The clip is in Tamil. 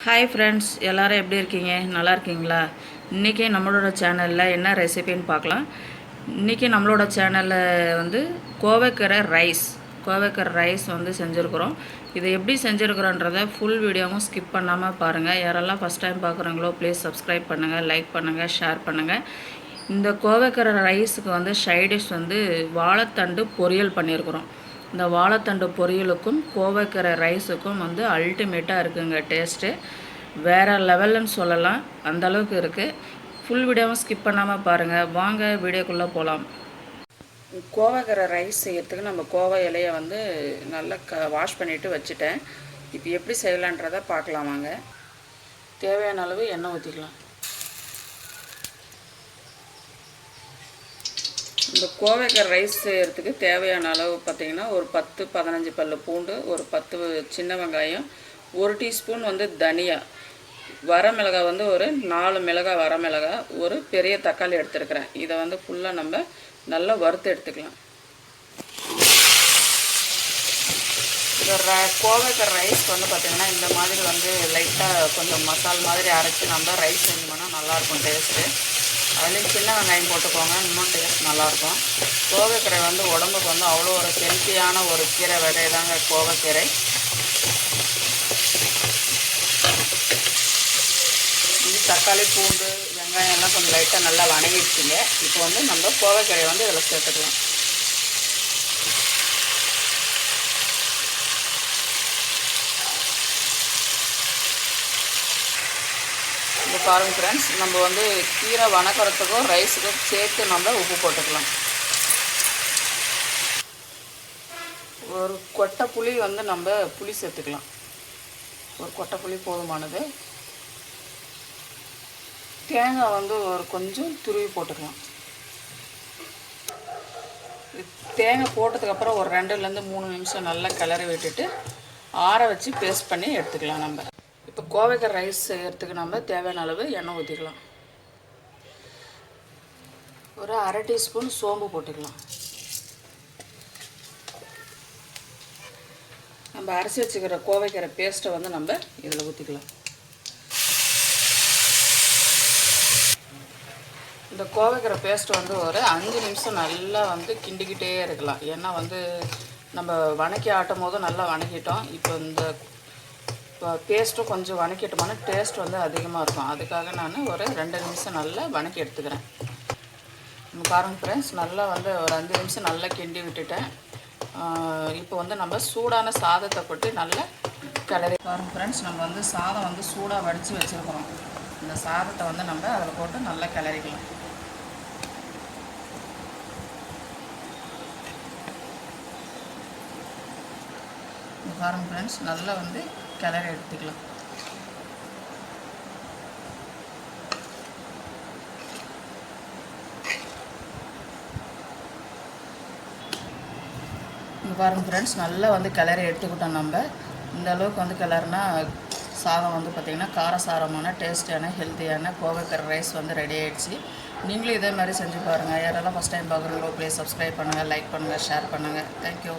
ஹாய் ஃப்ரெண்ட்ஸ், எல்லோரும் எப்படி இருக்கீங்க? நல்லா இருக்கீங்களா? இன்றைக்கி நம்மளோட சேனலில் என்ன ரெசிபின்னு பார்க்கலாம். இன்றைக்கி நம்மளோட சேனலில் வந்து கோவைக்கீரை ரைஸ் வந்து செஞ்சுருக்குறோம். இதை எப்படி செஞ்சுருக்குறோன்றதை ஃபுல் வீடியோவும் ஸ்கிப் பண்ணாமல் பாருங்கள். யாரெல்லாம் ஃபஸ்ட் டைம் பார்க்குறாங்களோ ப்ளீஸ் சப்ஸ்கிரைப் பண்ணுங்கள், லைக் பண்ணுங்கள், ஷேர் பண்ணுங்கள். இந்த கோவைக்கீரை ரைஸுக்கு வந்து சைடிஷ் வந்து வாழைத்தண்டு பொரியல் பண்ணியிருக்கிறோம். இந்த வாழைத்தண்டு பொரியலுக்கும் கோவைக்கீரை ரைஸுக்கும் வந்து அல்டிமேட்டாக இருக்குங்க. டேஸ்ட்டு வேறு லெவல்னு சொல்லலாம், அந்தளவுக்கு இருக்குது. ஃபுல் வீடியோவும் ஸ்கிப் பண்ணாமல் பாருங்கள். வாங்க வீடியோக்குள்ளே போகலாம். கோவைக்கீரை ரைஸ் செய்கிறதுக்கு நம்ம கோவை இலையை வந்து நல்லா வாஷ் பண்ணிவிட்டு வச்சுட்டேன். இப்போ எப்படி செய்யலான்றதை பார்க்கலாம் வாங்க. தேவையான அளவு எண்ணெய் ஊற்றிக்கலாம். இந்த கோவைக்கீரை ரைஸ் செய்கிறதுக்கு தேவையான அளவு பார்த்திங்கன்னா ஒரு 10-15 பல்லு பூண்டு, ஒரு 10 சின்ன வெங்காயம், 1 டீஸ்பூன் வந்து தனியா, வரமிளகாய் வந்து ஒரு 4 மிளகாய் வரமிளகாய், ஒரு பெரிய தக்காளி எடுத்துருக்கிறேன். இதை வந்து ஃபுல்லாக நம்ம நல்லா வறுத்து எடுத்துக்கலாம். இந்த கோவைக்கீரை ரைஸ் வந்து பார்த்திங்கன்னா இந்த மாதிரி வந்து லைட்டாக கொஞ்சம் மசால் மாதிரி அரைச்சி நம்ம ரைஸ் செஞ்சோம்னா நல்லாயிருக்கும் டேஸ்ட்டு. அதுலேயும் சின்ன வெங்காயம் போட்டுக்கோங்க, இன்னும் டேஸ்ட் நல்லாயிருக்கும். கோவைக்கீரை வந்து உடம்புக்கு வந்து அவ்வளோ ஒரு ஹெல்த்தியான ஒரு கீரை வகை தாங்க கோவைக்கீரை. இது தக்காளி, பூண்டு, வெங்காயம் எல்லாம் கொஞ்சம் லைட்டாக நல்லா வணங்கிடுச்சுங்க. இப்போ வந்து நம்ம கோவைக்கீரையை வந்து இதில் சேர்த்துக்கலாம். இந்த பாருங்க ஃப்ரெண்ட்ஸ், நம்ம வந்து கீரை வணக்கிறதுக்கும் ரைஸுக்கும் சேர்த்து நம்ம உப்பு போட்டுக்கலாம். ஒரு கொட்டை புளி வந்து நம்ம புளி சேர்த்துக்கலாம். ஒரு கொட்டை புளி போதுமானது. தேங்காய் வந்து ஒரு கொஞ்சம் துருவி போட்டுக்கலாம். தேங்காய் போட்டதுக்கப்புறம் ஒரு 2-3 நிமிஷம் நல்லா கிளறி விட்டுட்டு ஆற வச்சு பேஸ்ட் பண்ணி எடுத்துக்கலாம். நம்ம இப்போ கோவைக்கீரை ரைஸ் செய்கிறதுக்கு நம்ம தேவையான அளவு எண்ணெய் ஊற்றிக்கலாம். ஒரு 1/2 டீஸ்பூன் சோம்பு போட்டுக்கலாம். நம்ம அரைச்சி வச்சுக்கிற கோவைக்கீரை பேஸ்ட்டை வந்து நம்ம இதில் ஊற்றிக்கலாம். இந்த கோவைக்கீரை பேஸ்ட்டை வந்து ஒரு 5 நிமிஷம் நல்லா வந்து கிண்டிக்கிட்டே இருக்கலாம். ஏன்னா வந்து நம்ம வணக்கி ஆட்டும் போது நல்லா வணக்கிட்டோம். இப்போ இந்த பேஸ்ட்டும் கொஞ்சம் வணக்கிட்டோம்னா டேஸ்ட் வந்து அதிகமாக இருக்கும். அதுக்காக நான் ஒரு 2 நிமிஷம் நல்லா வணக்கி எடுத்துக்கிறேன். பாருங்கள் ஃப்ரெண்ட்ஸ், நல்லா வந்து ஒரு 5 நிமிஷம் நல்லா கிண்டி விட்டுட்டேன். இப்போ வந்து நம்ம சூடான சாதத்தை போட்டு நல்லா கிளறி பாருங்கள் ஃப்ரெண்ட்ஸ், நம்ம வந்து சாதம் வந்து சூடாக வடித்து வச்சுருக்கிறோம். இந்த சாதத்தை வந்து நம்ம அதில் போட்டு நல்லா கிளறிக்கலாம். பாருங்கள் ஃப்ரெண்ட்ஸ், நல்லா வந்து கிளறி எடுத்துக்கலாம். பாருங்கள் ஃப்ரெண்ட்ஸ், நல்லா வந்து கிளறி எடுத்துக்கிட்டோம். நம்ம இந்த அளவுக்கு வந்து கிளறினா சாதம் வந்து பார்த்திங்கன்னா காரசாரமான டேஸ்டியான ஹெல்த்தியான கோவைக்கீரை ரைஸ் வந்து ரெடி ஆகிடுச்சு. நீங்களும் இதே மாதிரி செஞ்சு பாருங்கள். யாரெல்லாம் ஃபஸ்ட் டைம் பார்க்குறீங்களோ ப்ளீஸ் சப்ஸ்கிரைப் பண்ணுங்கள், லைக் பண்ணுங்கள், ஷேர் பண்ணுங்கள். தேங்க்யூ.